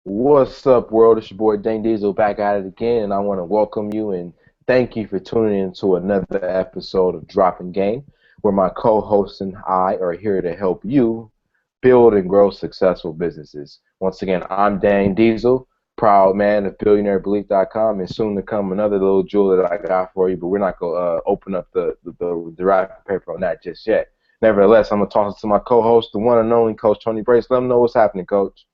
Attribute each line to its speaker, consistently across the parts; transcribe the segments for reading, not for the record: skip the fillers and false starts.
Speaker 1: What's up, world? It's your boy Dane Diesel back at it again, and I want to welcome you and thank you for tuning in to another episode of Dropping Game, where my co-hosts and I are here to help you build and grow successful businesses. Once again, I'm Dane Diesel, proud man of BillionaireBelief.com, and soon to come another little jewel that I got for you, but we're not going to open up the wrapping paper on that just yet. Nevertheless, I'm going to toss it to my co-host, the one and only Coach Tony Brace. Let him know what's happening, Coach.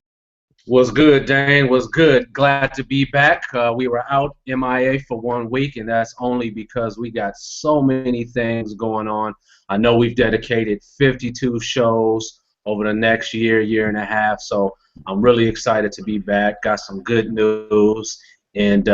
Speaker 2: What's good, Dane? What's good? Glad to be back. We were out MIA for 1 week, and that's only because we got so many things going on. I know we've dedicated 52 shows over the next year, year and a half, so I'm really excited to be back. Got some good news, and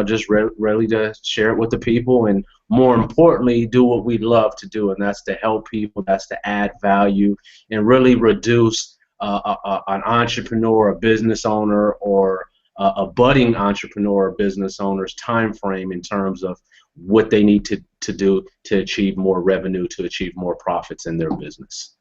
Speaker 2: just ready to share it with the people, and more importantly, do what we love to do, and that's to help people, that's to add value, and really reduce an entrepreneur, a business owner, or a budding entrepreneur or business owner's time frame in terms of what they need to do to achieve more revenue, to achieve more profits in their business.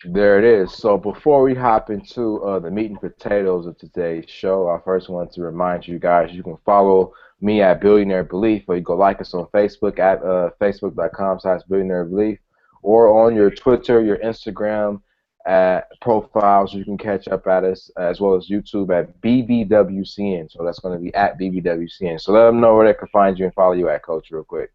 Speaker 1: There it is. So before we hop into the meat and potatoes of today's show, I first want to remind you guys you can follow me at Billionaire Belief, or you go like us on Facebook at facebook.com/billionairebelief, or on your Twitter, your Instagram profiles. You can catch up at us as well as YouTube at BBWCN. So that's going to be at BBWCN. So let them know where they can find you and follow you at, Coach, real quick.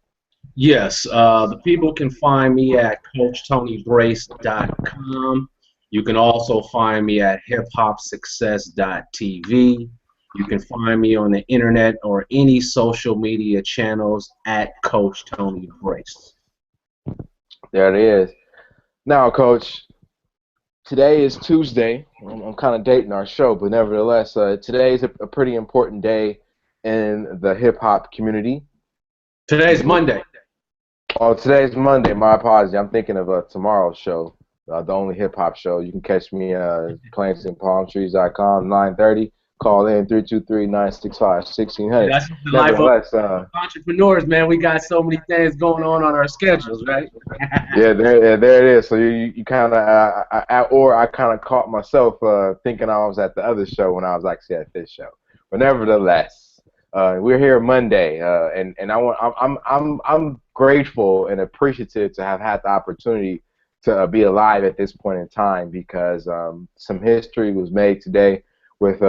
Speaker 2: Yes, the people can find me at CoachTonyBrace.com. You can also find me at HipHopSuccess.tv. You can find me on the internet or any social media channels at Coach Tony Brace.
Speaker 1: There it is. Now, Coach, today is Tuesday. I'm kind of dating our show, but nevertheless, today is a pretty important day in the hip-hop community.
Speaker 2: Today's Monday.
Speaker 1: Oh, today's Monday. My apology. I'm thinking of tomorrow's show, the only hip-hop show. You can catch me PlainsandPalmTrees.com, 9:30. Call in 323-965-1600.
Speaker 2: That's the life
Speaker 1: Nevertheless,
Speaker 2: of entrepreneurs, man. We got so many things going on our schedules, right?
Speaker 1: yeah, there it is. So you kind of, I kind of caught myself thinking I was at the other show when I was actually at this show. But nevertheless, we're here Monday, and I'm grateful and appreciative to have had the opportunity to be alive at this point in time because some history was made today with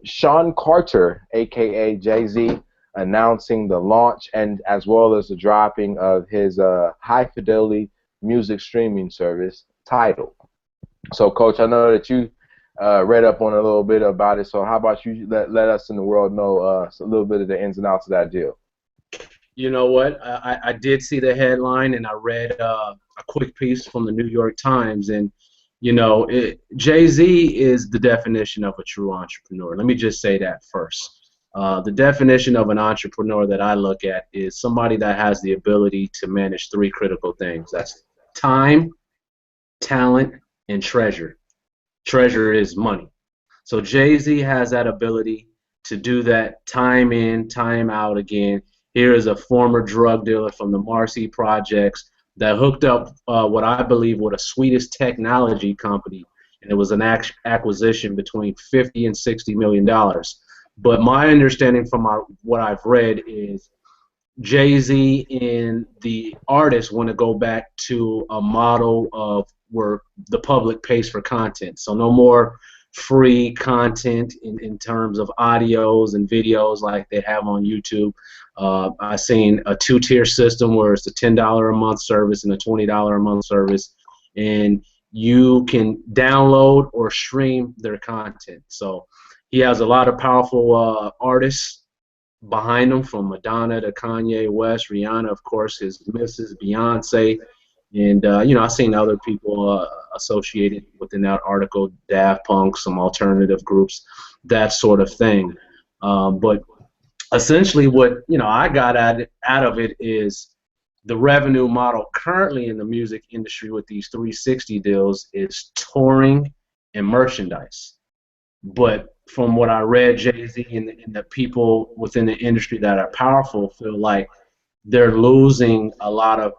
Speaker 1: Sean Carter, aka Jay-Z, announcing the launch and as well as the dropping of his high fidelity music streaming service Tidal. So, Coach, I know that you read up on a little bit about it. So, how about you let us in the world know a little bit of the ins and outs of that deal?
Speaker 2: You know what? I did see the headline, and I read a quick piece from the New York Times, and Jay-Z is the definition of a true entrepreneur. Let me just say that first. The definition of an entrepreneur that I look at is somebody that has the ability to manage three critical things. That's time, talent, and treasure. Treasure is money. So Jay-Z has that ability to do that time in, time out again. Here is a former drug dealer from the Marcy Projects that hooked up what I believe was a Swedish technology company, and it was an acquisition between $50 and $60 million. But my understanding from what I've read is Jay-Z and the artist want to go back to a model of where the public pays for content. So no more free content in terms of audios and videos like they have on YouTube. I've seen a two-tier system where it's a $10 a month service and a $20 a month service, and you can download or stream their content. So he has a lot of powerful artists behind him, from Madonna to Kanye West, Rihanna, of course, his missus, Beyonce, and I've seen other people associated within that article, Daft Punk, some alternative groups, that sort of thing. But essentially, what I got out of it is the revenue model currently in the music industry with these 360 deals is touring and merchandise. But from what I read, Jay-Z and the people within the industry that are powerful feel like they're losing a lot of,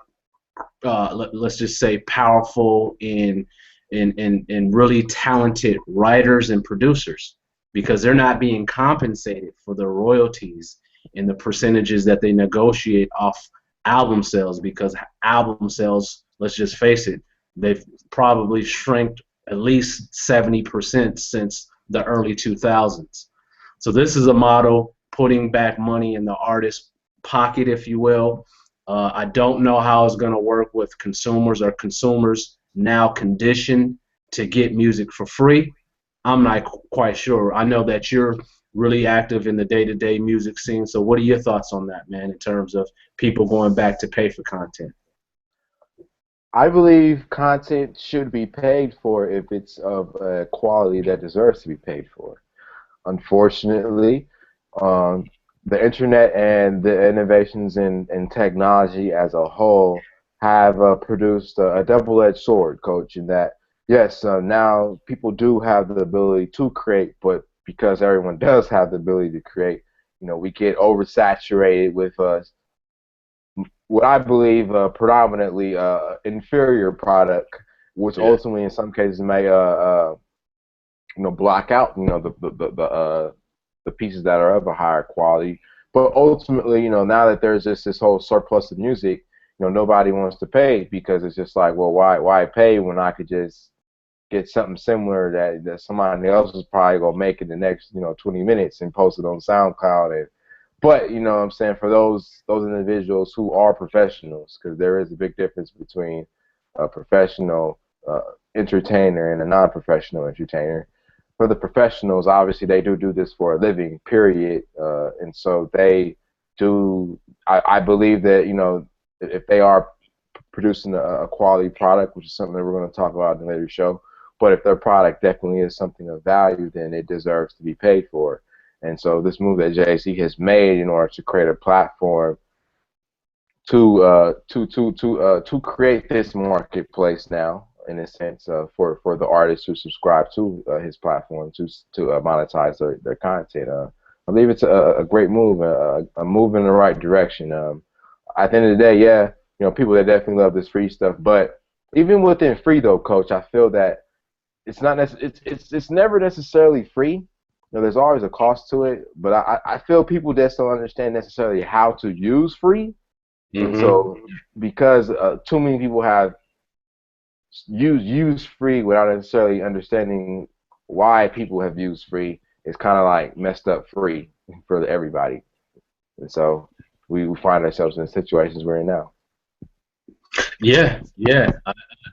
Speaker 2: let's just say, powerful and really talented writers and producers. because they're not being compensated for the royalties and the percentages that they negotiate off album sales, because album sales, let's just face it, they've probably shrinked at least 70% since the early 2000s. So this is a model putting back money in the artist's pocket, if you will. I don't know how it's going to work with consumers. Are consumers now conditioned to get music for free? I'm not quite sure. I know that you're really active in the day-to-day music scene. So what are your thoughts on that, man, in terms of people going back to pay for content?
Speaker 1: I believe content should be paid for if it's of a quality that deserves to be paid for. Unfortunately, um, the internet and the innovations in technology as a whole have produced a double-edged sword, Coach, in that, yes, now people do have the ability to create, but because everyone does have the ability to create, we get oversaturated with what I believe predominantly inferior product, which ultimately in some cases may block out the pieces that are of a higher quality. But ultimately, now that there's just this whole surplus of music, nobody wants to pay, because it's just like, well, why pay when I could just get something similar that somebody else is probably gonna make in the next 20 minutes and post it on SoundCloud. But what I'm saying, for those individuals who are professionals, because there is a big difference between a professional entertainer and a non-professional entertainer. For the professionals, obviously they do this for a living, period, and so they do. I believe that if they are producing a quality product, which is something that we're going to talk about in the later show, but if their product definitely is something of value, then it deserves to be paid for. And so this move that Jay-Z has made in order to create a platform to create this marketplace now, in a sense, for the artists who subscribe to his platform to monetize their content. I believe it's a great move, a move in the right direction. At the end of the day, yeah, people that definitely love this free stuff, but even within free though, Coach, I feel that it's not it's never necessarily free. There's always a cost to it, but I feel people just don't understand necessarily how to use free. And so, because too many people have used free without necessarily understanding why people have used free, it's kind of like messed up free for everybody. And so we find ourselves in the situations we're in now.
Speaker 2: Yeah,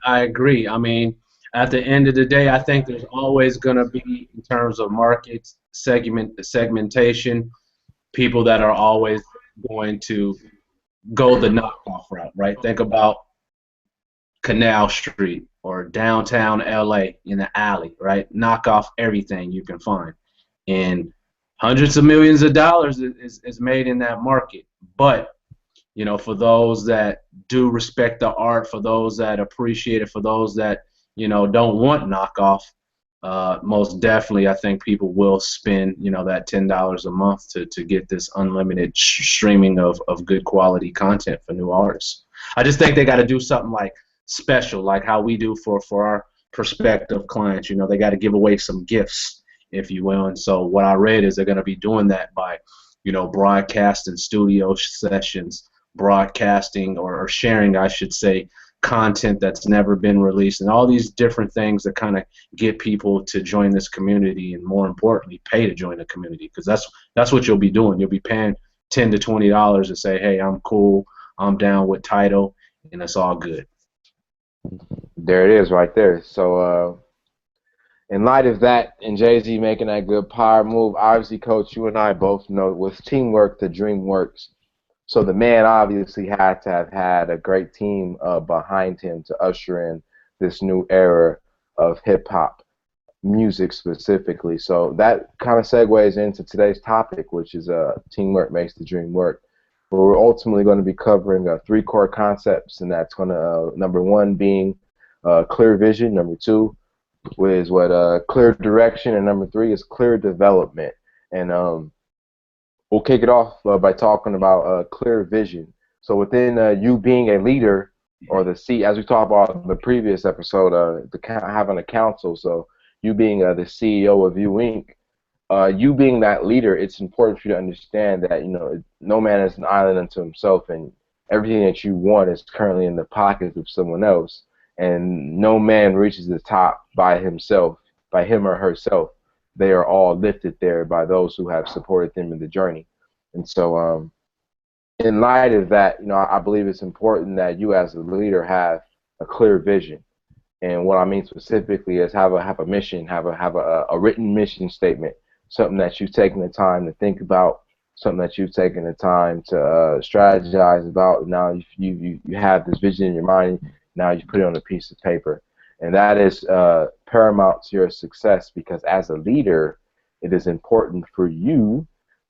Speaker 2: I agree. I mean, at the end of the day, I think there's always going to be, in terms of market segmentation, people that are always going to go the knockoff route, right? Think about Canal Street or downtown LA in the alley, right? Knock off everything you can find. And hundreds of millions of dollars is made in that market. But, for those that do respect the art, for those that appreciate it, for those that, don't want knockoff, most definitely I think people will spend, that $10 a month to get this unlimited streaming of good quality content for new artists. I just think they got to do something like special, like how we do for our prospective clients. They got to give away some gifts, if you will. And so what I read is they're going to be doing that by, broadcasting studio sessions, broadcasting or sharing, I should say, content that's never been released, and all these different things that kind of get people to join this community, and more importantly, pay to join the community, because that's what you'll be doing. You'll be paying $10 to $20 to say, hey, I'm cool, I'm down with Tidal, and it's all good.
Speaker 1: There it is right there. So in light of that, and Jay-Z making that good power move, obviously, Coach, you and I both know with teamwork, the dream works. So the man obviously had to have had a great team behind him to usher in this new era of hip-hop music specifically. So that kind of segues into today's topic, which is teamwork makes the dream work. Where we're ultimately going to be covering 3 core concepts, and that's going to number 1 being clear vision, number 2 is clear direction, and number 3 is clear development. And we'll kick it off by talking about clear vision. So within you being a leader, or as we talked about in the previous episode, having a council, so you being the CEO of You Inc., you being that leader, it's important for you to understand that no man is an island unto himself, and everything that you want is currently in the pockets of someone else, and no man reaches the top by himself, by him or herself. They are all lifted there by those who have supported them in the journey. And so, in light of that, I believe it's important that you as a leader have a clear vision. And what I mean specifically is have a mission, have a written mission statement, something that you've taken the time to think about, something that you've taken the time to strategize about. Now you have this vision in your mind. Now you put it on a piece of paper, and that is paramount to your success, because as a leader, it is important for you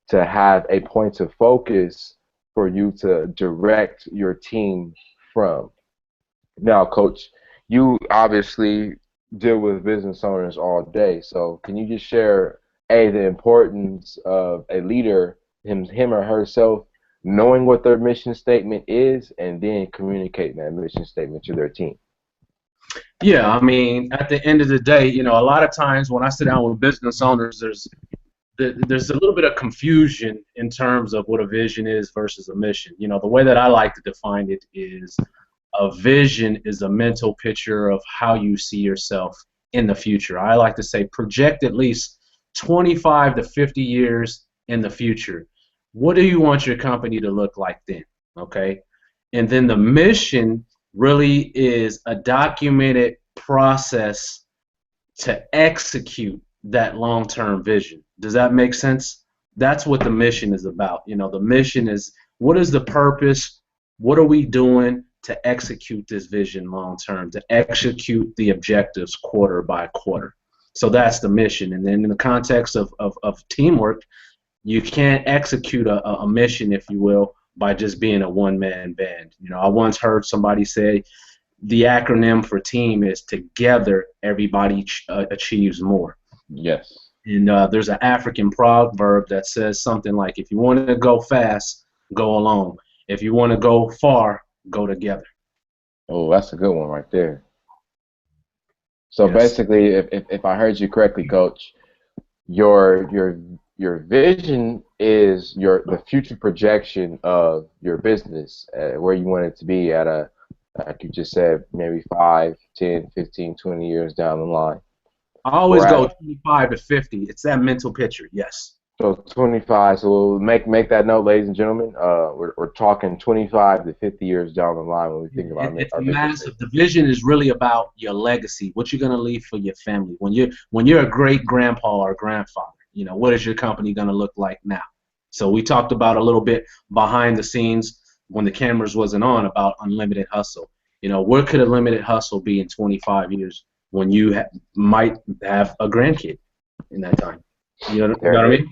Speaker 1: to have a point of focus for you to direct your team from. Now, Coach, you obviously deal with business owners all day, so can you just share the importance of a leader, him or herself, knowing what their mission statement is and then communicating that mission statement to their team?
Speaker 2: Yeah, I mean, at the end of the day, a lot of times when I sit down with business owners, there's a little bit of confusion in terms of what a vision is versus a mission. The way that I like to define it is a vision is a mental picture of how you see yourself in the future. I like to say project at least 25 to 50 years in the future. What do you want your company to look like then? Okay? And then the mission really is a documented process to execute that long-term vision. Does that make sense? That's what the mission is about. The mission is, what is the purpose? What are we doing to execute this vision long-term, to execute the objectives quarter by quarter? So that's the mission. And then in the context of teamwork, you can't execute a mission, if you will, by just being a one-man band. I once heard somebody say the acronym for team is together everybody achieves more.
Speaker 1: Yes.
Speaker 2: And there's an African proverb that says something like, if you want to go fast, go alone. If you want to go far, go together.
Speaker 1: Oh, that's a good one right there. So
Speaker 2: Yes.
Speaker 1: basically, if I heard you correctly, Coach, your vision is the future projection of your business, where you want it to be at like you just said, maybe 5, 10, 15, 20 years down the line.
Speaker 2: I always go 25 to 50. It's that mental picture, yes.
Speaker 1: So 25. So we'll make that note, ladies and gentlemen. We're talking 25 to 50 years down the line when we think about
Speaker 2: it's
Speaker 1: our
Speaker 2: massive. The vision is really about your legacy, what you're gonna leave for your family when you're a great grandpa or grandfather. What is your company gonna look like now? So we talked about a little bit behind the scenes when the cameras wasn't on about unlimited hustle. Where could unlimited hustle be in 25 years when you might have a grandkid in that time? You know what I mean?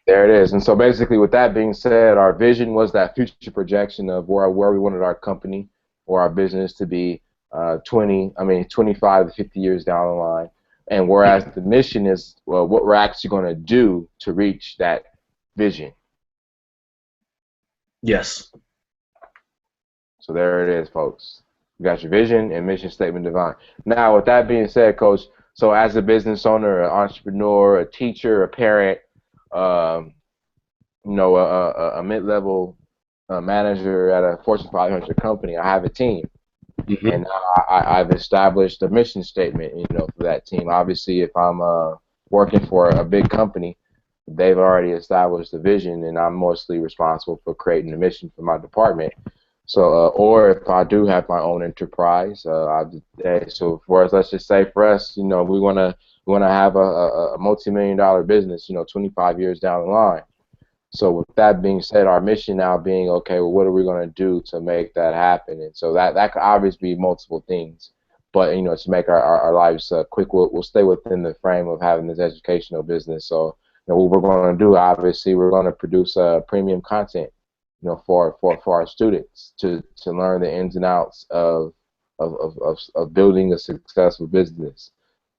Speaker 1: There it is. And so basically, with that being said, our vision was that future projection of where we wanted our company or our business to be 25 to 50 years down the line. And whereas the mission is what we're actually going to do to reach that vision.
Speaker 2: Yes.
Speaker 1: So there it is, folks. You got your vision and mission statement defined. Now, with that being said, Coach, so as a business owner, an entrepreneur, a teacher, a parent, a mid-level manager at a Fortune 500 company, I have a team. Mm-hmm. And I've established a mission statement, for that team. Obviously, if I'm working for a big company, they've already established the vision, and I'm mostly responsible for creating the mission for my department. So, or if I do have my own enterprise, so for us, let's just say for us, we want to have a multi-million-dollar business, 25 years down the line. So with that being said, our mission now being, okay, well, what are we going to do to make that happen? And so that could obviously be multiple things, but to make our lives quick, we'll stay within the frame of having this educational business. So what we're going to do, obviously, we're going to produce premium content, for our students to learn the ins and outs of building a successful business.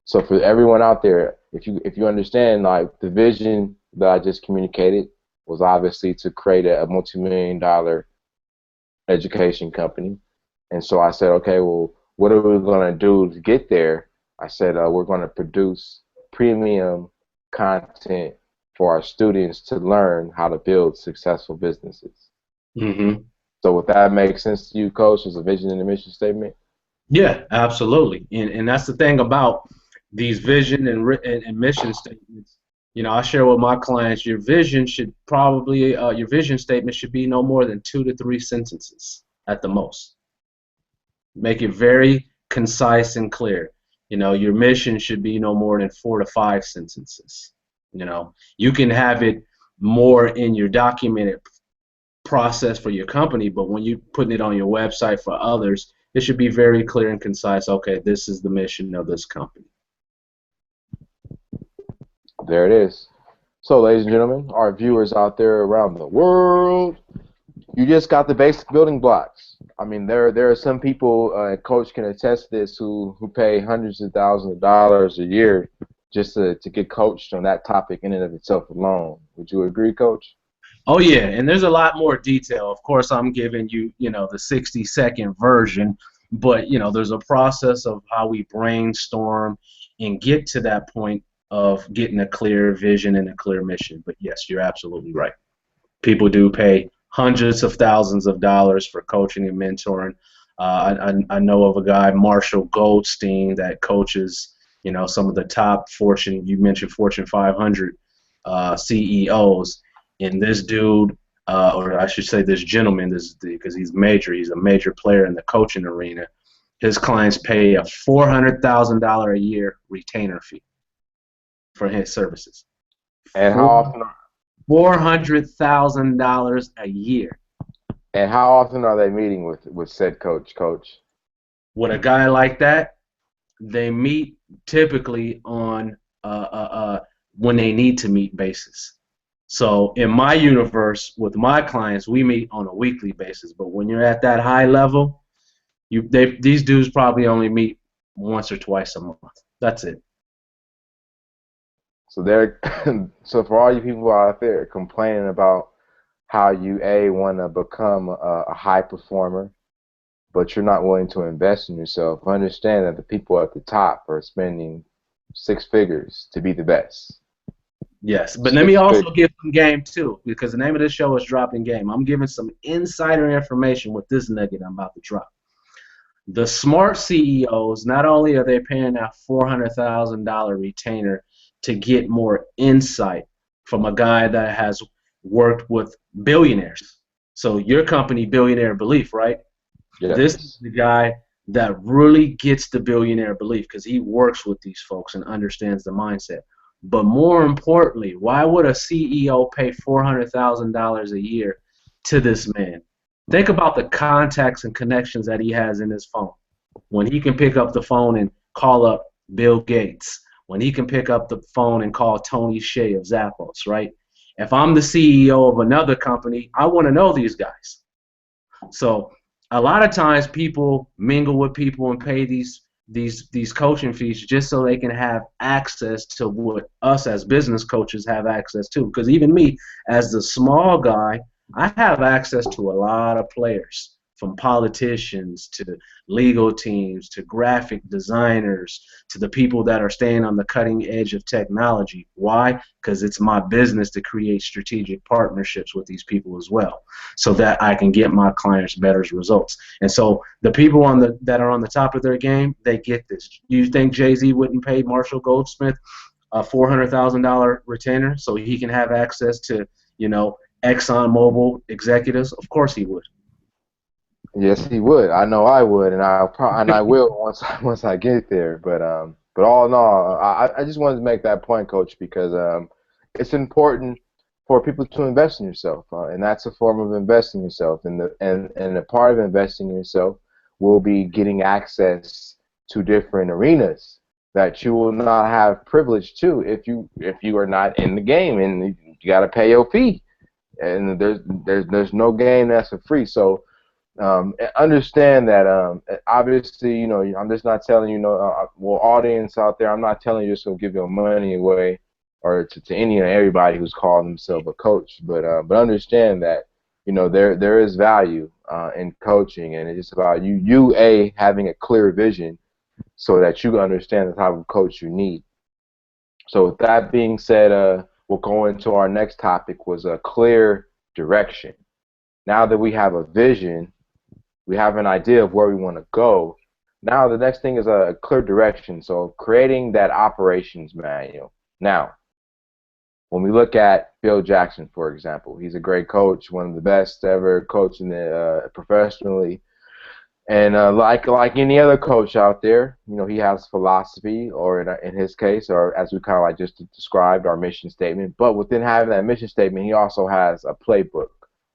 Speaker 1: So for everyone out there, if you understand, like, the vision that I just communicated was obviously to create a multi-million-dollar education company. And so I said, okay, well, what are we going to do to get there? I said, we're going to produce premium content for our students to learn how to build successful businesses.
Speaker 2: Mm-hmm.
Speaker 1: So would that make sense to you, Coach, as a vision and a mission statement?
Speaker 2: Yeah, absolutely. And that's the thing about these vision and mission statements. You know, I share with my clients, your vision should probably, your vision statement should be no more than 2 to 3 sentences at the most. Make it very concise and clear. You know, your mission should be no more than 4 to 5 sentences. You know, you can have it more in your documented process for your company, but when you're putting it on your website for others, it should be very clear and concise. Okay, this is the mission of this company.
Speaker 1: There it is. So, ladies and gentlemen, our viewers out there around the world, you just got the basic building blocks. I mean, there are some people, Coach can attest to this, who pay hundreds of thousands of dollars a year just to get coached on that topic in and of itself alone. Would you agree, Coach?
Speaker 2: Oh yeah, and there's a lot more detail. Of course, I'm giving you, you know, the 60-second version, but you know, there's a process of how we brainstorm and get to that point of getting a clear vision and a clear mission. But yes, you're absolutely right. People do pay hundreds of thousands of dollars for coaching and mentoring. I know of a guy, Marshall Goldstein, that coaches, you know, some of the top Fortune, you mentioned Fortune 500 CEOs. And this dude, or I should say this gentleman, because he's a major player in the coaching arena. His clients pay a $400,000 a year retainer fee for his services.
Speaker 1: And how often?
Speaker 2: $400,000 a year.
Speaker 1: And how often are they meeting with said coach?
Speaker 2: With a guy like that, they meet typically on when they need to meet basis. So in my universe, with my clients, we meet on a weekly basis. But when you're at that high level, these dudes probably only meet once or twice a month. That's it.
Speaker 1: So so for all you people out there complaining about how you want to become a high performer, but you're not willing to invest in yourself, understand that the people at the top are spending 6 figures to be the best.
Speaker 2: Yes, but let me also give some game too, because the name of this show is Dropping Game. I'm giving some insider information with this nugget I'm about to drop. The smart CEOs, not only are they paying that $400,000 retainer to get more insight from a guy that has worked with billionaires. So your company, Billionaire Belief, right?
Speaker 1: Yes.
Speaker 2: This is the guy that really gets the billionaire belief because he works with these folks and understands the mindset. But more importantly, why would a CEO pay $400,000 a year to this man? Think about the contacts and connections that he has in his phone. When he can pick up the phone and call up Bill Gates, when he can pick up the phone and call Tony Hsieh of Zappos, right? If I'm the CEO of another company, I want to know these guys. So a lot of times people mingle with people and pay these coaching fees just so they can have access to what us as business coaches have access to. Because even me, as the small guy, I have access to a lot of players, from politicians to legal teams to graphic designers to the people that are staying on the cutting edge of technology. Why? Because it's my business to create strategic partnerships with these people as well, so that I can get my clients better results. And so the people that are on the top of their game, they get this. Do you think Jay-Z wouldn't pay Marshall Goldsmith a $400,000 retainer so he can have access to, you know, ExxonMobil executives? Of course he would.
Speaker 1: Yes, he would. I know I would, and I will once I get there. But all in all, I just wanted to make that point, Coach, because it's important for people to invest in yourself, and that's a form of investing in yourself. And a part of investing in yourself will be getting access to different arenas that you will not have privilege to if you are not in the game, and you got to pay your fee. And there's no game that's for free. So. Understand that obviously, you know, I'm just not telling you, well, audience out there, I'm not telling you just to give your money away or to any and everybody who's calling themselves a coach, but understand that, you know, there is value in coaching, and it's just about you having a clear vision so that you understand the type of coach you need. So with that being said, we'll go into our next topic was a clear direction. Now that we have a vision, we have an idea of where we want to go. Now the next thing is a clear direction. So creating that operations manual. Now, when we look at Phil Jackson, for example, he's a great coach, one of the best ever coach in the professionally. And like any other coach out there, you know, he has philosophy, or in his case, or as we kind of like just described, our mission statement. But within having that mission statement, he also has a playbook,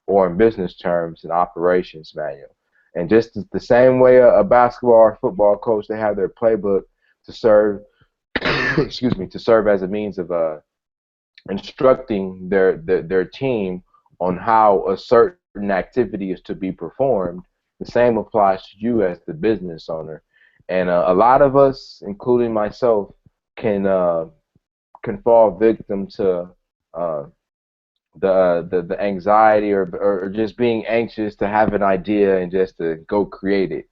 Speaker 1: or in business terms, an operations manual. And just the same way a basketball or football coach, they have their playbook to serve, excuse me, to serve as a means of instructing their team on how a certain activity is to be performed. The same applies to you as the business owner. And a lot of us, including myself, can fall victim to the anxiety, or just being anxious to have an idea and just to go create it.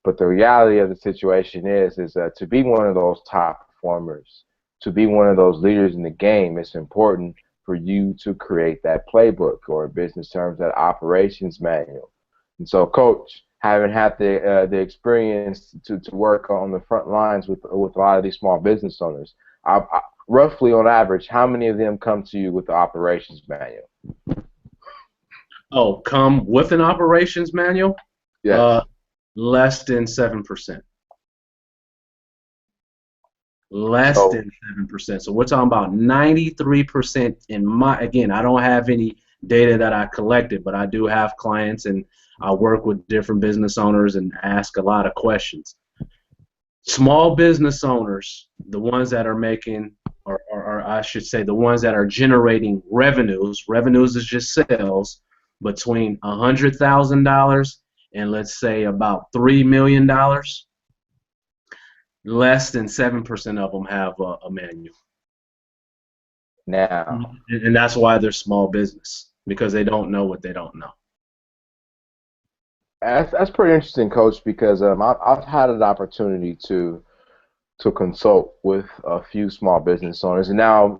Speaker 1: But the reality of the situation is to be one of those top performers, to be one of those leaders in the game, it's important for you to create that playbook, or in business terms, that operations manual. And so, Coach, having had the experience to work on the front lines with a lot of these small business owners, roughly on average, how many of them come to you with the operations manual?
Speaker 2: Oh, come with an operations manual?
Speaker 1: Yes.
Speaker 2: Less than 7%. Less
Speaker 1: So,
Speaker 2: than 7%. So we're talking about 93% in my, again, I don't have any data that I collected, but I do have clients and I work with different business owners and ask a lot of questions. Small business owners, the ones that are making, or I should say the ones that are generating revenues is just sales, between $100,000 and let's say about $3 million, less than 7% of them have a manual.
Speaker 1: now,
Speaker 2: And that's why they're small business, because they don't know what they don't know.
Speaker 1: that's pretty interesting, Coach, because I've had an opportunity to consult with a few small business owners, and now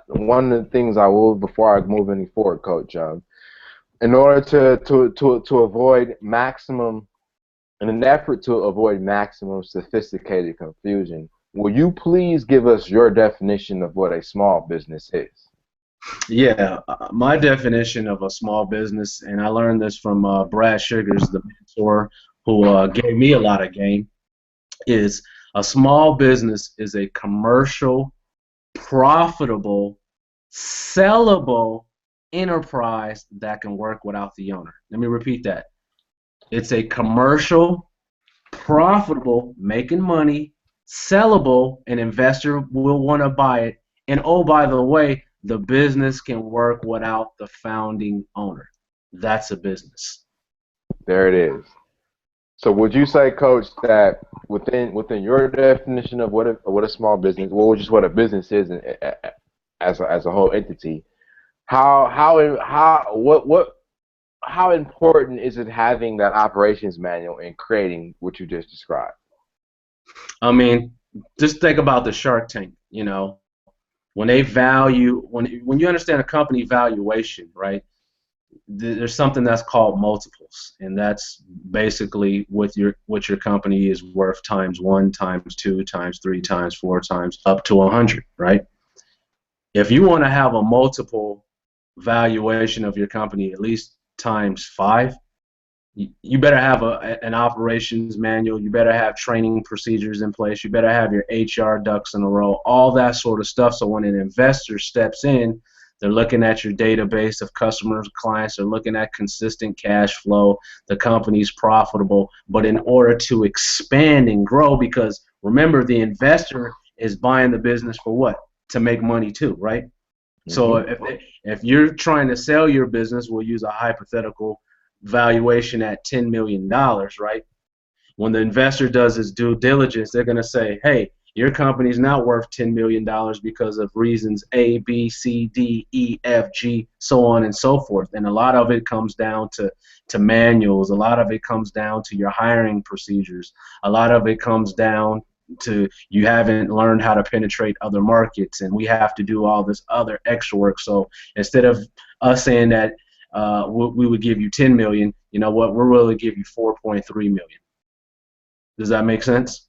Speaker 1: one of the things I will, before I move any forward, Coach, in order to avoid maximum, in an effort to avoid maximum sophisticated confusion, will you please give us your definition of what a small business is?
Speaker 2: Yeah, my definition of a small business, and I learned this from Brad Sugars, the mentor who gave me a lot of game, is a small business is a commercial, profitable, sellable enterprise that can work without the owner. Let me repeat that. It's a commercial, profitable, making money, sellable, an investor will want to buy it. And oh, by the way, the business can work without the founding owner. That's a business.
Speaker 1: There it is. So would you say, Coach, that within your definition of what a small business, well, just what a business is as a whole entity, how important is it having that operations manual in creating what you just described?
Speaker 2: I mean, just think about the Shark Tank, when they value, when you understand a company valuation, right? There's something that's called multiples, and that's basically what your company is worth times 1, times 2, times 3, times 4, times up to 100, right? If you want to have a multiple valuation of your company, at least times 5, you better have an operations manual. You better have training procedures in place. You better have your HR ducks in a row, all that sort of stuff. So when an investor steps in, they're looking at your database of customers, clients. They're looking at consistent cash flow. The company's profitable. But in order to expand and grow, because remember, the investor is buying the business for what? To make money too, right? Mm-hmm. So if you're trying to sell your business, we'll use a hypothetical valuation at $10 million, right? When the investor does his due diligence, they're going to say, hey, your company's not worth $10 million because of reasons A, B, C, D, E, F, G, so on and so forth. And a lot of it comes down to manuals. A lot of it comes down to your hiring procedures. A lot of it comes down you haven't learned how to penetrate other markets, and we have to do all this other extra work. So instead of us saying that we would give you 10 million, you know what, we're willing to give you 4.3 million. Does that make sense?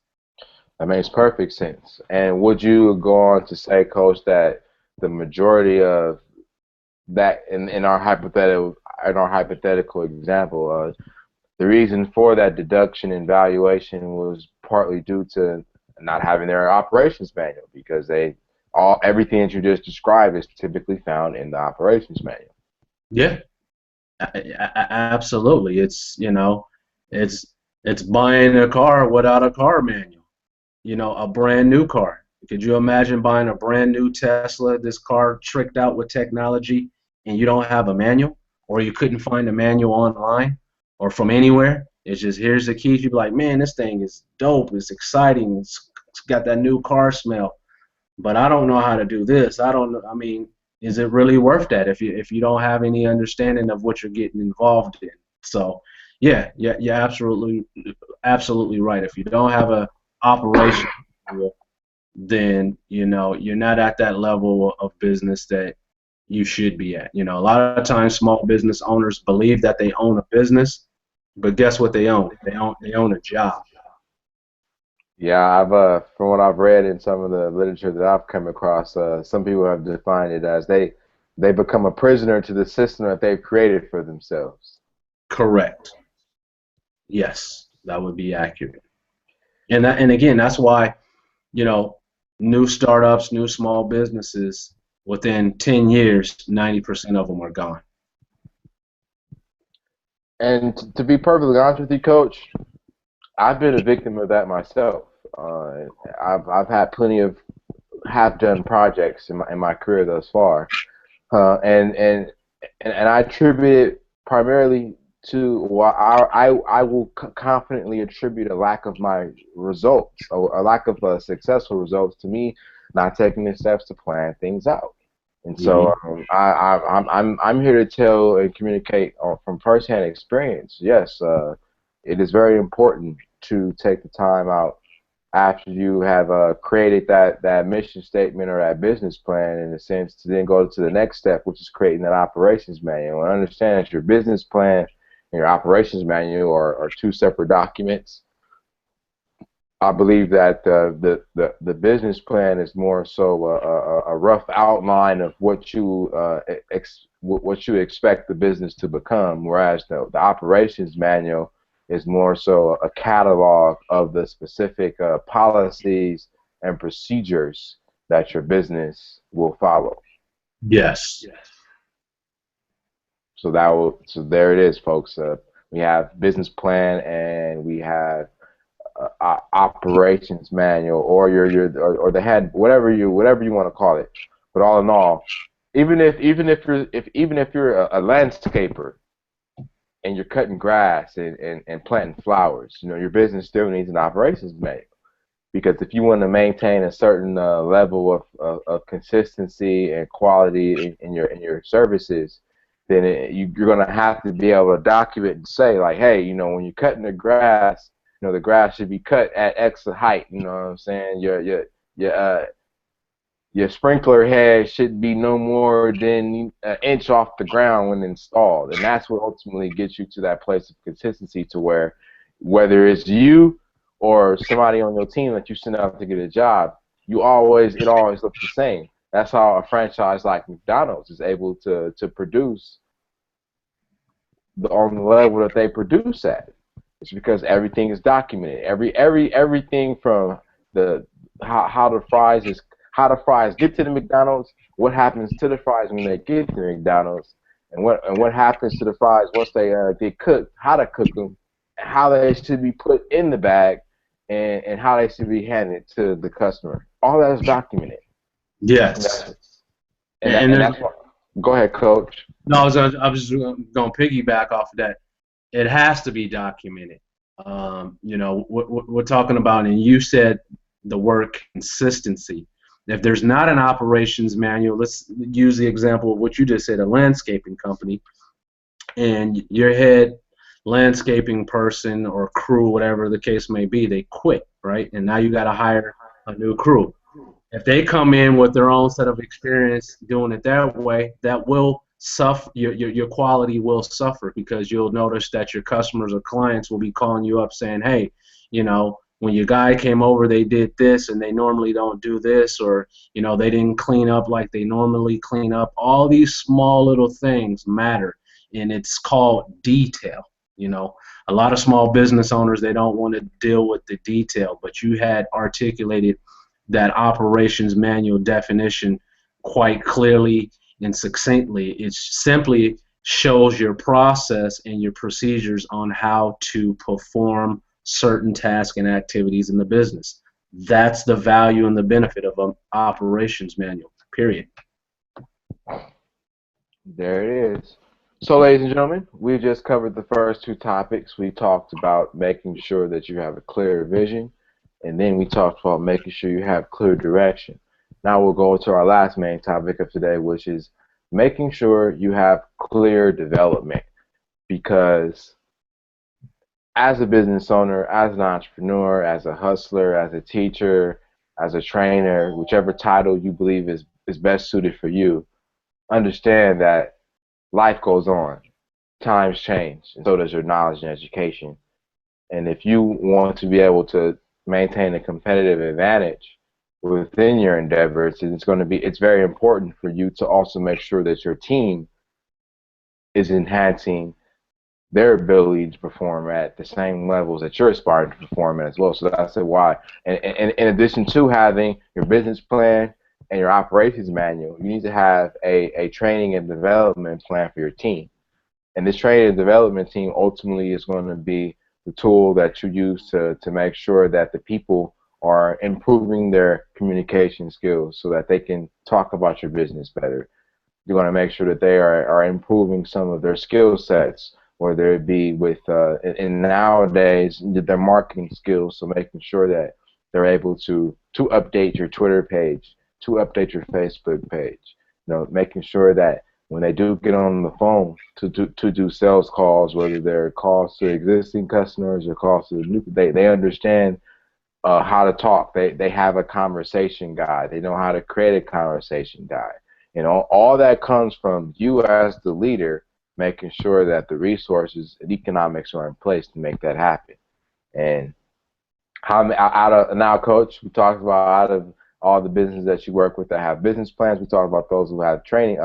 Speaker 1: That makes perfect sense. And would you go on to say, Coach, that the majority of that in our hypothetical example, the reason for that deduction and valuation was partly due to not having their operations manual, because everything that you just described is typically found in the operations manual.
Speaker 2: Yeah, absolutely. It's, you know, it's buying a car without a car manual. You know, a brand new car. Could you imagine buying a brand new Tesla, this car tricked out with technology, and you don't have a manual, or you couldn't find a manual online or from anywhere? It's just, here's the keys. You'd be like, man, this thing is dope. It's exciting. It's got that new car smell. But I don't know how to do this. I don't know. I mean, is it really worth that if you don't have any understanding of what you're getting involved in? So, yeah, you're absolutely right. If you don't have a operation, then you know you're not at that level of business that you should be at. You know, a lot of times small business owners believe that they own a business, but guess what they own? They own a job.
Speaker 1: Yeah, from what I've read in some of the literature that I've come across, some people have defined it as they become a prisoner to the system that they've created for themselves.
Speaker 2: Correct. Yes, that would be accurate. And again, that's why, you know, new startups, new small businesses, within 10 years, 90% of them are gone.
Speaker 1: And to be perfectly honest with you, Coach, I've been a victim of that myself. I've had plenty of half-done projects in my career thus far, and I attribute it primarily to I will confidently attribute a lack of my results, or a lack of successful results, to me not taking the steps to plan things out. And so I'm here to tell and communicate from firsthand experience. Yes, it is very important to take the time out after you have created that mission statement or that business plan, in a sense, to then go to the next step, which is creating that operations manual. And understand that your business plan and your operations manual are two separate documents. I believe that the business plan is more so a rough outline of what you expect the business to become, whereas the operations manual is more so a catalog of the specific policies and procedures that your business will follow.
Speaker 2: Yes.
Speaker 1: So there it is, folks. We have business plan and we have operations manual, or or the head, whatever you want to call it. But all in all, even if you're a landscaper and you're cutting grass and planting flowers, you know, your business still needs an operations manual, because if you want to maintain a certain level of consistency and quality in your services, then you're going to have to be able to document and say, like, hey, you know, when you're cutting the grass, you know, the grass should be cut at X height. You know what I'm saying? Your sprinkler head should be no more than an inch off the ground when installed, and that's what ultimately gets you to that place of consistency, to where whether it's you or somebody on your team that you send out to get a job, it always looks the same. That's how a franchise like McDonald's is able to produce on the level that they produce at. It's because everything is documented. Everything from how the fries get to the McDonald's, what happens to the fries when they get to the McDonald's, and what happens to the fries once they get cooked, how to cook them, and how they should be put in the bag, and how they should be handed to the customer. All that is documented.
Speaker 2: Yes.
Speaker 1: And that's what, go ahead, Coach.
Speaker 2: No, I was just going to piggyback off of that. It has to be documented. You know, we're talking about, and you said the word consistency. If there's not an operations manual, let's use the example of what you just said, a landscaping company, and your head landscaping person or crew, whatever the case may be, they quit, right? And now you got to hire a new crew. If they come in with their own set of experience doing it that way, that will suffer. Your quality will suffer, because you'll notice that your customers or clients will be calling you up saying, hey, when your guy came over, they did this and they normally don't do this, or they didn't clean up like they normally clean up. All these small little things matter, and it's called detail. A lot of small business owners, they don't want to deal with the detail, but you had articulated that operations manual definition quite clearly and succinctly. It simply shows your process and your procedures on how to perform certain tasks and activities in the business. That's the value and the benefit of an operations manual, period.
Speaker 1: There it is. So, ladies and gentlemen, we just covered the first two topics. We talked about making sure that you have a clear vision, and then we talked about making sure you have clear direction. Now we'll go to our last main topic of today, which is making sure you have clear development. Because as a business owner, as an entrepreneur, as a hustler, as a teacher, as a trainer, whichever title you believe is best suited for you, understand that life goes on. Times change, and so does your knowledge and education. And if you want to be able to maintain a competitive advantage within your endeavors, it's very important for you to also make sure that your team is enhancing their ability to perform at the same levels that you're aspiring to perform at as well. So that's why. And in addition to having your business plan and your operations manual, you need to have a training and development plan for your team. And this training and development team ultimately is going to be the tool that you use to make sure that the people are improving their communication skills so that they can talk about your business better. You're going to make sure that they are improving some of their skill sets, whether it be with, and nowadays, their marketing skills, so making sure that they're able to update your Twitter page, to update your Facebook page, making sure that when they do get on the phone to do sales calls, whether they're calls to existing customers or calls to the new, they understand how to talk. They have a conversation guide. They know how to create a conversation guide. All that comes from you as the leader, making sure that the resources and economics are in place to make that happen. And now, Coach, we talked about out of all the businesses that you work with that have business plans, we talked about those who have training,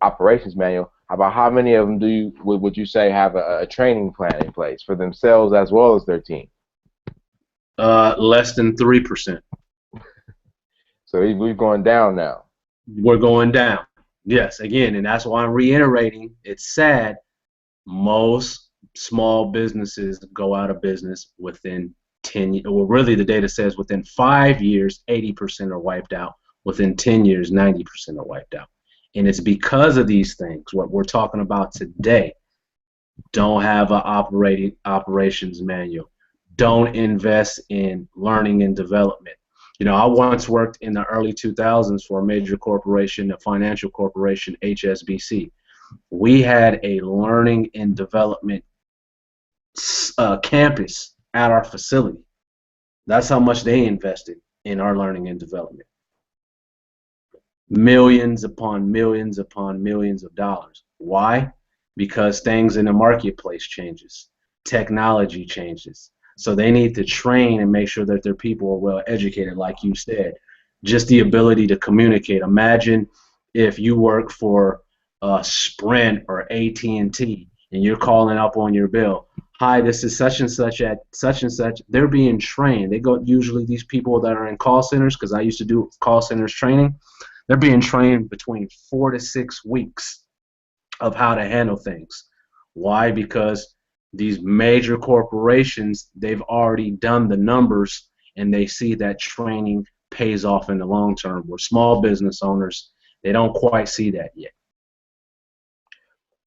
Speaker 1: operations manual. About how many of them would you say have a training plan in place for themselves as well as their team?
Speaker 2: Less than 3%.
Speaker 1: So we're going down now.
Speaker 2: We're going down. Yes, again, and that's why I'm reiterating. It's sad. Most small businesses go out of business within 10 years. Well, really, the data says within 5 years, 80% are wiped out. Within 10 years, 90% are wiped out. And it's because of these things, what we're talking about today. Don't have an operations manual. Don't invest in learning and development. I once worked in the early 2000s for a major corporation, a financial corporation, HSBC. We had a learning and development campus at our facility. That's how much they invested in our learning and development. Millions upon millions upon millions of dollars. Why? Because things in the marketplace changes. Technology changes. So they need to train and make sure that their people are well educated, like you said. Just the ability to communicate. Imagine if you work for Sprint or AT&T and you're calling up on your bill. Hi, this is such and such at such and such. They're being trained. They go, usually these people that are in call centers, because I used to do call centers training, they're being trained between 4 to 6 weeks of how to handle things. Why? Because these major corporations, they've already done the numbers and they see that training pays off in the long term. Where small business owners, they don't quite see that yet.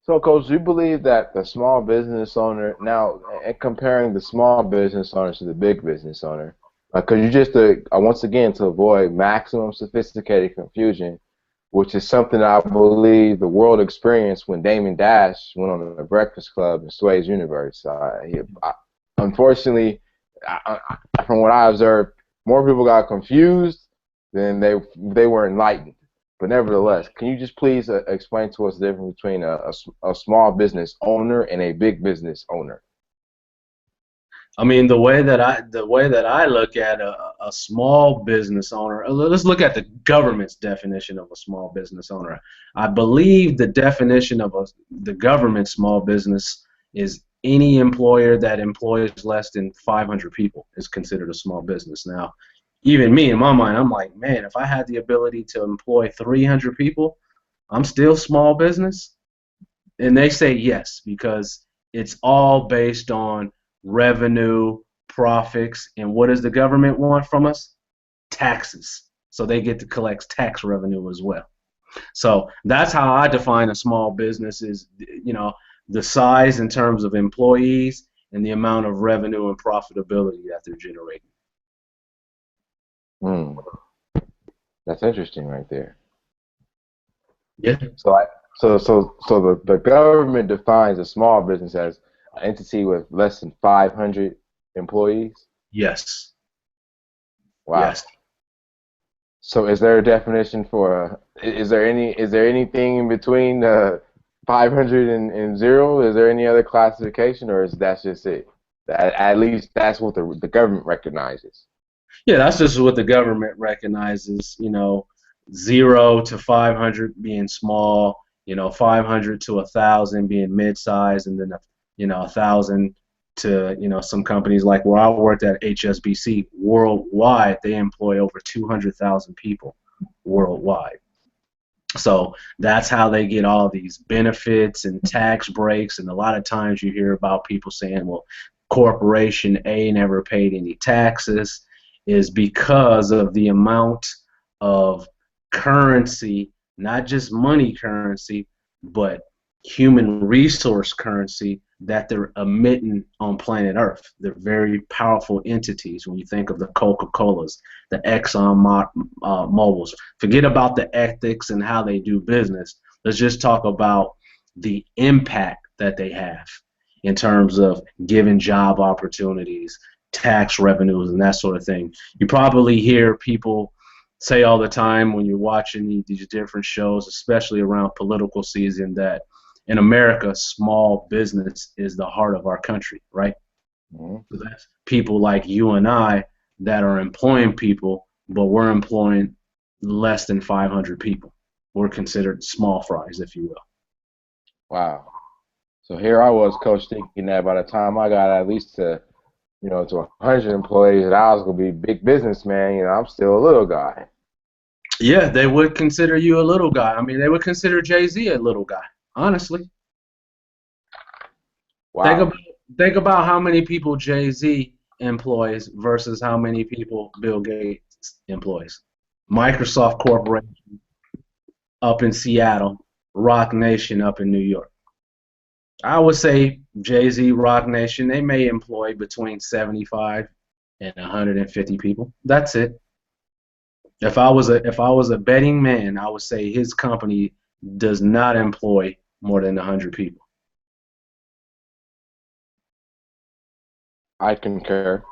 Speaker 1: So, Coach, do you believe that the small business owner, now comparing the small business owner to the big business owner, because you just, once again, to avoid maximum sophisticated confusion, which is something I believe the world experienced when Damon Dash went on the Breakfast Club in Sway's universe. Unfortunately, from what I observed, more people got confused than they were enlightened. But nevertheless, can you just please explain to us the difference between a small business owner and a big business owner?
Speaker 2: I mean, the way that I look at a small business owner, let's look at the government's definition of a small business owner. I believe the definition of the government small business is any employer that employs less than 500 people is considered a small business. Now, even me, in my mind, I'm like, man, if I had the ability to employ 300 people, I'm still small business. And they say yes, because it's all based on revenue, profits, and what does the government want from us? Taxes. So they get to collect tax revenue as well. So that's how I define a small business is, the size in terms of employees and the amount of revenue and profitability that they're generating.
Speaker 1: That's interesting right there.
Speaker 2: Yeah.
Speaker 1: So the government defines a small business as an entity with less than 500 employees?
Speaker 2: Yes.
Speaker 1: Wow.
Speaker 2: Yes.
Speaker 1: So is there a definition for is there anything in between 500 and 0? Is there any other classification, or is that just it? At least that's what the government recognizes.
Speaker 2: Yeah, that's just what the government recognizes, 0 to 500 being small, 500 to 1,000 being mid-size, and then 1,000 to some companies like where I worked at HSBC worldwide, they employ over 200,000 people worldwide. So that's how they get all these benefits and tax breaks, and a lot of times you hear about people saying, well, corporation A never paid any taxes, is because of the amount of currency, not just money currency, but human resource currency that they're emitting on planet Earth. They're very powerful entities when you think of the Coca-Colas, the Exxon Mobils. Forget about the ethics and how they do business. Let's just talk about the impact that they have in terms of giving job opportunities, tax revenues, and that sort of thing. You probably hear people say all the time when you're watching these different shows, especially around political season, that in America, small business is the heart of our country, right? So that's people like you and I that are employing people, but we're employing less than 500 people. We're considered small fries, if you will.
Speaker 1: Wow. So here I was, Coach, thinking that by the time I got at least to 100 employees, that I was gonna be a big businessman. I'm still a little guy.
Speaker 2: Yeah, they would consider you a little guy. I mean, they would consider Jay-Z a little guy, honestly.
Speaker 1: Wow.
Speaker 2: Think about how many people Jay-Z employs versus how many people Bill Gates employs. Microsoft Corporation up in Seattle, Rock Nation up in New York. I would say Jay-Z, Rock Nation, they may employ between 75 and 150 people. That's it. If I was a betting man, I would say his company does not employ more than 100 people.
Speaker 1: I concur.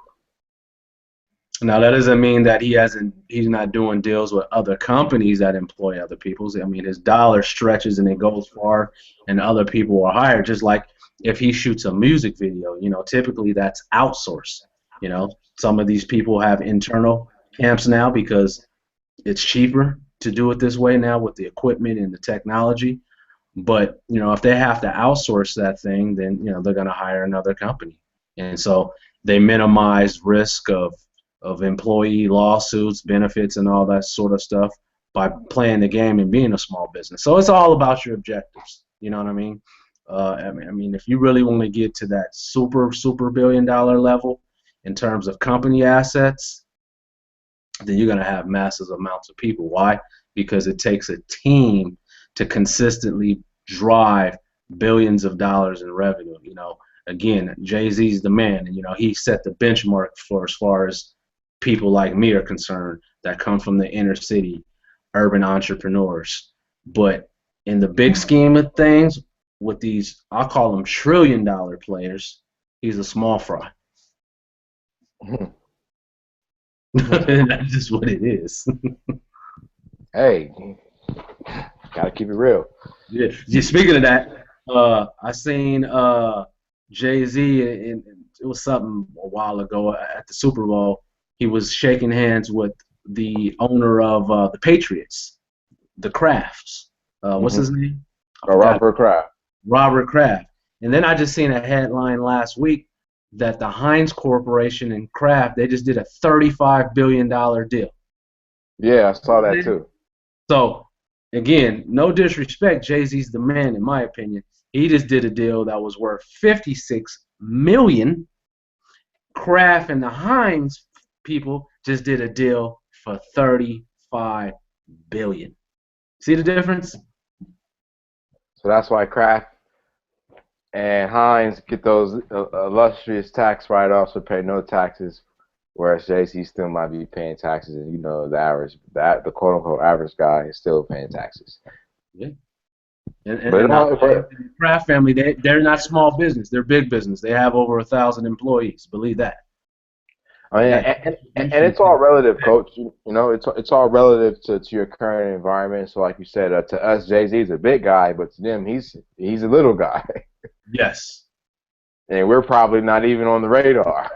Speaker 2: Now that doesn't mean that he's not doing deals with other companies that employ other people. I mean, his dollar stretches and it goes far, and other people are hired. Just like if he shoots a music video, typically that's outsourced. Some of these people have internal camps now because it's cheaper to do it this way now with the equipment and the technology. But if they have to outsource that thing, then they're going to hire another company, and so they minimize risk of employee lawsuits, benefits, and all that sort of stuff by playing the game and being a small business. So it's all about your objectives. You know what I mean? I mean, if you really want to get to that super billion-dollar level in terms of company assets, then you're going to have massive amounts of people. Why? Because it takes a team to consistently drive billions of dollars in revenue. Again, Jay-Z's the man, and he set the benchmark for as far as people like me are concerned that come from the inner city, urban entrepreneurs. But in the big scheme of things, with these, I call them trillion-dollar players, he's a small fry. That's just what it is.
Speaker 1: Hey, gotta keep it real.
Speaker 2: Yeah. Speaking of that, I seen Jay-Z, and it was something a while ago at the Super Bowl. He was shaking hands with the owner of the Patriots, the Krafts. What's his name?
Speaker 1: Robert Kraft.
Speaker 2: Robert Kraft. And then I just seen a headline last week that the Heinz Corporation and Kraft, they just did a $35 billion deal.
Speaker 1: Yeah, I saw that too.
Speaker 2: So, again, no disrespect, Jay-Z's the man in my opinion. He just did a deal that was worth $56 million. Kraft and the Heinz people just did a deal for $35 billion. See the difference?
Speaker 1: So that's why Kraft and Heinz get those illustrious tax write-offs or pay no taxes, whereas Jay-Z still might be paying taxes, and the quote-unquote average guy is still paying taxes.
Speaker 2: Yeah. And the Kraft family, they're not small business. They're big business. They have over 1,000 employees. Believe that.
Speaker 1: I mean, and it's all relative, Coach. You know, it's all relative to your current environment. So, like you said, to us, Jay-Z's a big guy, but to them, he's a little guy.
Speaker 2: Yes.
Speaker 1: And we're probably not even on the radar.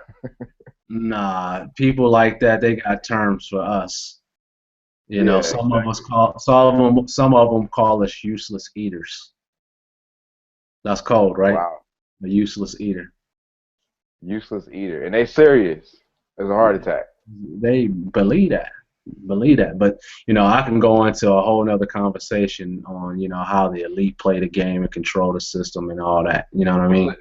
Speaker 2: Nah, people like that, they got terms for us. You know, some of them call us useless eaters. That's cold, right?
Speaker 1: Wow.
Speaker 2: A useless eater.
Speaker 1: Useless eater, and they serious. It's a heart attack.
Speaker 2: They believe that. But, you know, I can go into a whole nother conversation on, you know, how the elite play the game and control the system and all that. You know what I mean?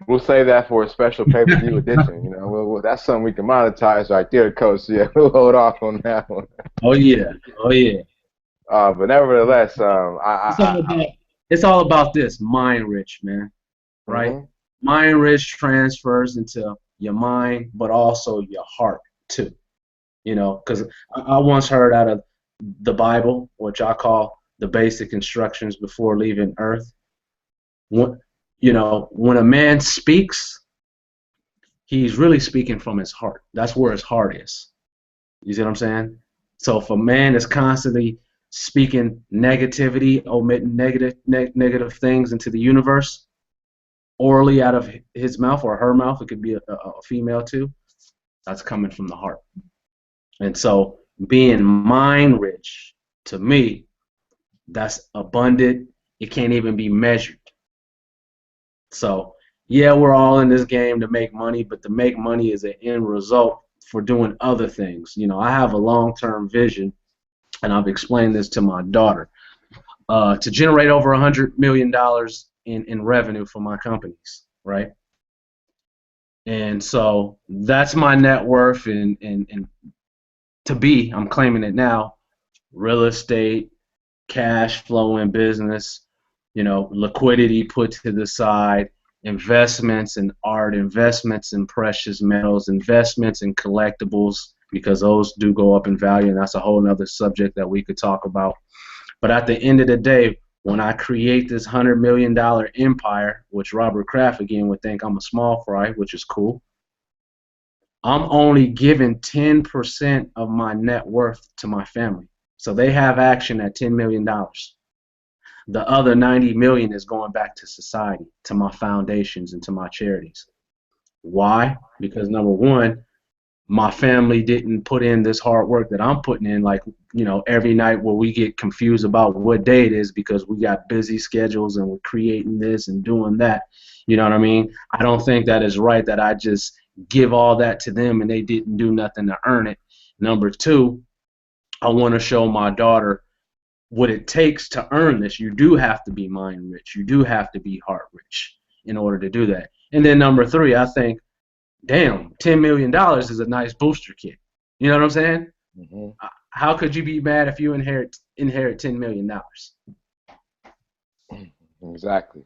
Speaker 1: We'll save that for a special pay-per-view edition. You know, that's something we can monetize right there, Coach. Yeah, we'll hold off on that one.
Speaker 2: Oh yeah.
Speaker 1: But nevertheless,
Speaker 2: it's all about this mind rich, man. Right? Mm-hmm. Mind rich transfers into your mind, but also your heart too. You know, because I once heard out of the Bible, which I call the basic instructions before leaving Earth. You know, when a man speaks, he's really speaking from his heart. That's where his heart is. You see what I'm saying? So if a man is constantly speaking negativity, omitting negative things into the universe, orally out of his mouth or her mouth, it could be a female too, that's coming from the heart. And so being mind rich, to me, that's abundant. It can't even be measured. So, yeah, we're all in this game to make money, but to make money is an end result for doing other things. You know, I have a long-term vision, and I've explained this to my daughter, to generate over $100 million in revenue for my companies, right? And so that's my net worth, and I'm claiming it now, real estate, cash flow in business, you know, liquidity put to the side, investments in art, investments in precious metals, investments in collectibles, because those do go up in value, and that's a whole nother subject that we could talk about. But at the end of the day, when I create this $100 million empire, which Robert Kraft, again, would think I'm a small fry, which is cool, I'm only giving 10% of my net worth to my family. So they have action at $10 million. The other 90 million is going back to society, to my foundations and to my charities. Why? Because number one, my family didn't put in this hard work that I'm putting in, like, you know, every night where we get confused about what day it is because we got busy schedules and we're creating this and doing that. You know what I mean? I don't think that is right that I just give all that to them and they didn't do nothing to earn it. Number two, I want to show my daughter what it takes to earn this. You do have to be mind rich. You do have to be heart rich in order to do that. And then number three, I think, damn, $10 million is a nice booster kit. You know what I'm saying? Mm-hmm. How could you be mad if you inherit $10 million?
Speaker 1: Exactly.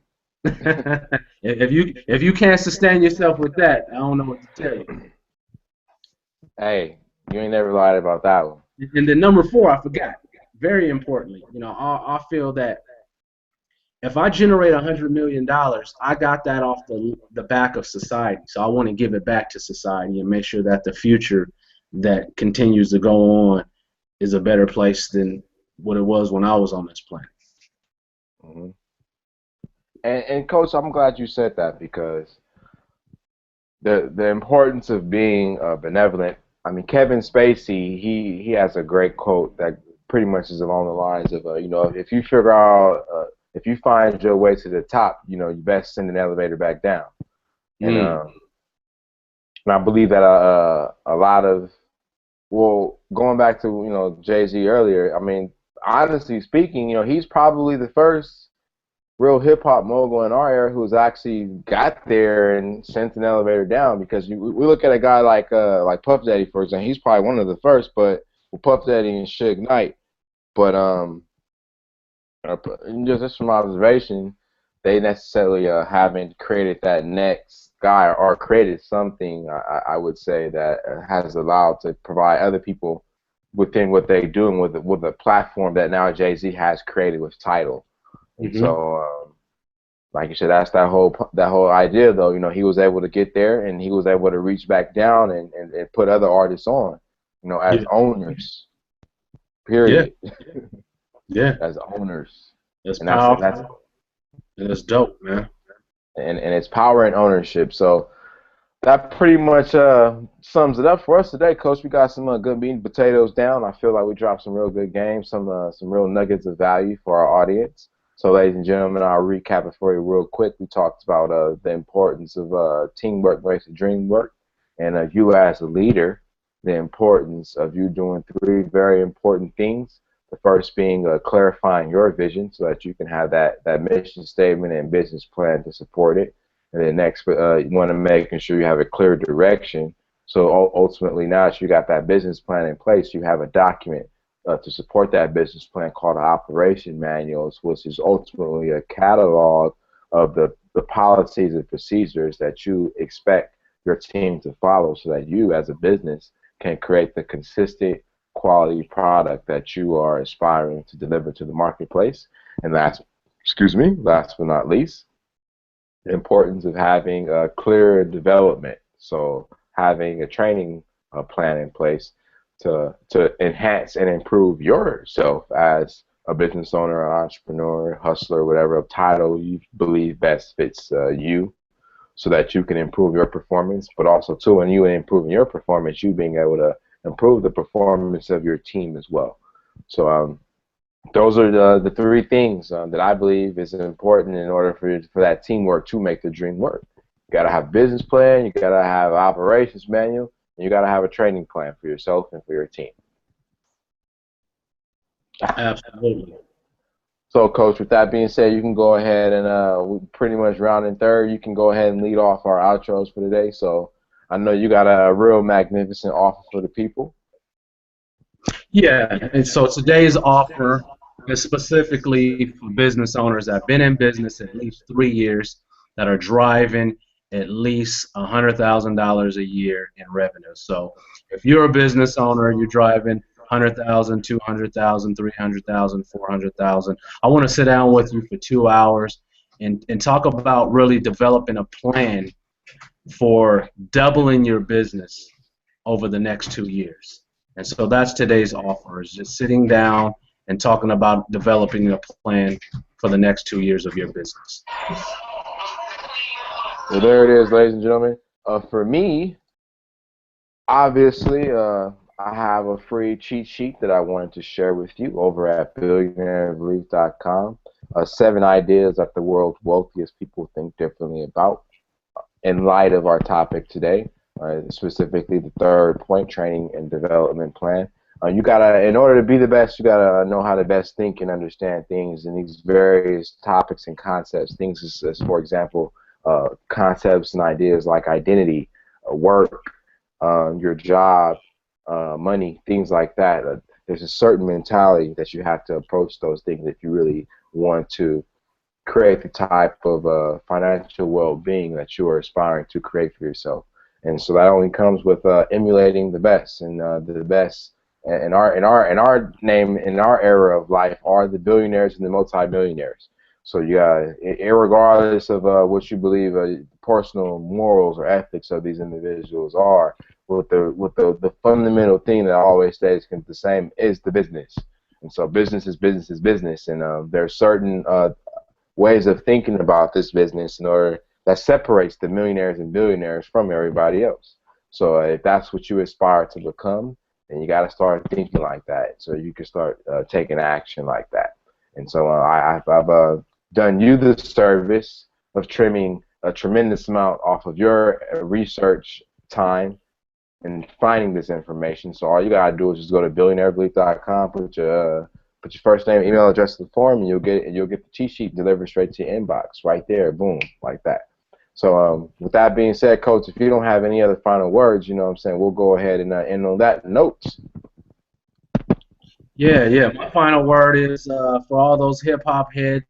Speaker 2: If you can't sustain yourself with that, I don't know what to tell you.
Speaker 1: Hey, you ain't never lied about that one.
Speaker 2: And then number four, I forgot. very importantly, you know, I feel that if I generate $100 million, I got that off the back of society. So I want to give it back to society and make sure that the future that continues to go on is a better place than what it was when I was on this planet.
Speaker 1: Hmm. And Coach, I'm glad you said that because the importance of being benevolent. I mean, Kevin Spacey, he has a great quote that pretty much is along the lines of, you know, if you figure out, if you find your way to the top, you know, you best send an elevator back down. And
Speaker 2: Mm.
Speaker 1: um, and I believe that a lot of, well, going back to, you know, Jay-Z earlier, I mean, honestly speaking, you know, he's probably the first real hip hop mogul in our era who's actually got there and sent an elevator down. Because we look at a guy like Puff Daddy, for example. He's probably one of the first, but with Puff Daddy and Suge Knight. But just from observation, they necessarily haven't created that next guy or created something. I would say that has allowed to provide other people within what they do and with a platform that now Jay-Z has created with Tidal. And
Speaker 2: Hmm.
Speaker 1: so, like you said, that's that whole idea, though. You know, he was able to get there, and he was able to reach back down and put other artists on, you know, as
Speaker 2: Yeah.
Speaker 1: owners.
Speaker 2: Yeah.
Speaker 1: Period.
Speaker 2: Yeah.
Speaker 1: As owners,
Speaker 2: It's
Speaker 1: and that's
Speaker 2: powerful and it's dope, man.
Speaker 1: and it's power and ownership. So that pretty much sums it up for us today, Coach. We got some good meat and potatoes down. I feel like we dropped some real good games, some real nuggets of value for our audience. So, ladies and gentlemen, I'll recap it for you real quick. We talked about the importance of teamwork makes the dream work, and you as a leader, the importance of you doing three very important things. The first being clarifying your vision so that you can have that mission statement and business plan to support it. And then next, you want to making sure you have a clear direction. So ultimately, now that you got that business plan in place, you have a document to support that business plan called an operation manuals, which is ultimately a catalog of the policies and procedures that you expect your team to follow so that you as a business can create the consistent quality product that you are aspiring to deliver to the marketplace. And last but not least, the importance of having a clear development. So having a training plan in place to enhance and improve yourself as a business owner, an entrepreneur, hustler, whatever title you believe best fits you, so that you can improve your performance. But also too, when you improving your performance, you being able to improve the performance of your team as well. So those are the three things that I believe is important in order for that teamwork to make the dream work. You got to have a business plan, you got to have an operations manual, and you got to have a training plan for yourself and for your team.
Speaker 2: Absolutely.
Speaker 1: So, Coach, with that being said, you can go ahead and we pretty much rounding third. You can go ahead and lead off our outros for today. So, I know you got a real magnificent offer for the people.
Speaker 2: Yeah, and so today's offer is specifically for business owners that have been in business at least 3 years that are driving at least $100,000 a year in revenue. So if you're a business owner, you're driving 100,000, 200,000, 300,000, 400,000. I want to sit down with you for 2 hours and talk about really developing a plan for doubling your business over the next 2 years. And so that's today's offer, is just sitting down and talking about developing a plan for the next 2 years of your business.
Speaker 1: Well, there it is, ladies and gentlemen. For me, obviously, I have a free cheat sheet that I wanted to share with you over at billionairebelief.com. 7 ideas that the world's wealthiest people think differently about in light of our topic today, specifically the third point, training and development plan. You gotta, in order to be the best, you gotta know how to best think and understand things in these various topics and concepts. Things as for example, concepts and ideas like identity, work, your job, money, things like that. There's a certain mentality that you have to approach those things if you really want to create the type of financial well-being that you are aspiring to create for yourself. And so that only comes with emulating the best, and the best in our name in our era of life are the billionaires and the multimillionaires. So you got, regardless of what you believe personal morals or ethics of these individuals are, with the fundamental thing that always stays the same is the business. And so business is business is business, and there are certain ways of thinking about this business in order that separates the millionaires and billionaires from everybody else. So if that's what you aspire to become, then you got to start thinking like that, so you can start taking action like that. And so I've done you the service of trimming a tremendous amount off of your research time and finding this information. So all you gotta do is just go to billionairebelief.com, put your first name, email address in the form, and you'll get the cheat sheet delivered straight to your inbox right there, boom, like that. So with that being said, Coach, if you don't have any other final words, you know what I'm saying, we'll go ahead and end on that note.
Speaker 2: Yeah. My final word is for all those hip hop heads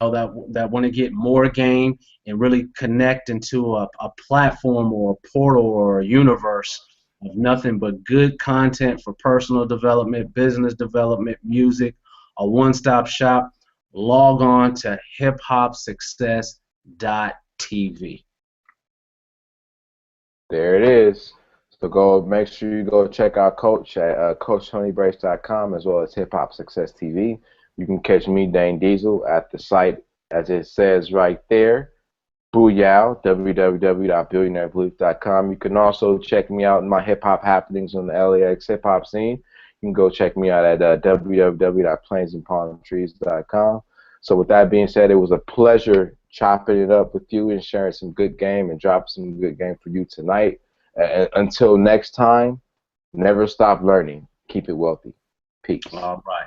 Speaker 2: that want to get more game and really connect into a platform or a portal or a universe of nothing but good content for personal development, business development, music, a one-stop shop. Log on to hiphopsuccess.tv.
Speaker 1: There it is. So make sure you go check out Coach at CoachTonyBrace.com as well as Hip Hop Success TV. You can catch me, Dane Diesel, at the site as it says right there, Booyah, www.billionairebelief.com. You can also check me out in my hip hop happenings on the LAX hip hop scene. You can go check me out at www.plainsandpalmtrees.com. So with that being said, it was a pleasure chopping it up with you and sharing some good game and dropping some good game for you tonight. Until next time, never stop learning. Keep it wealthy. Peace.
Speaker 2: All right.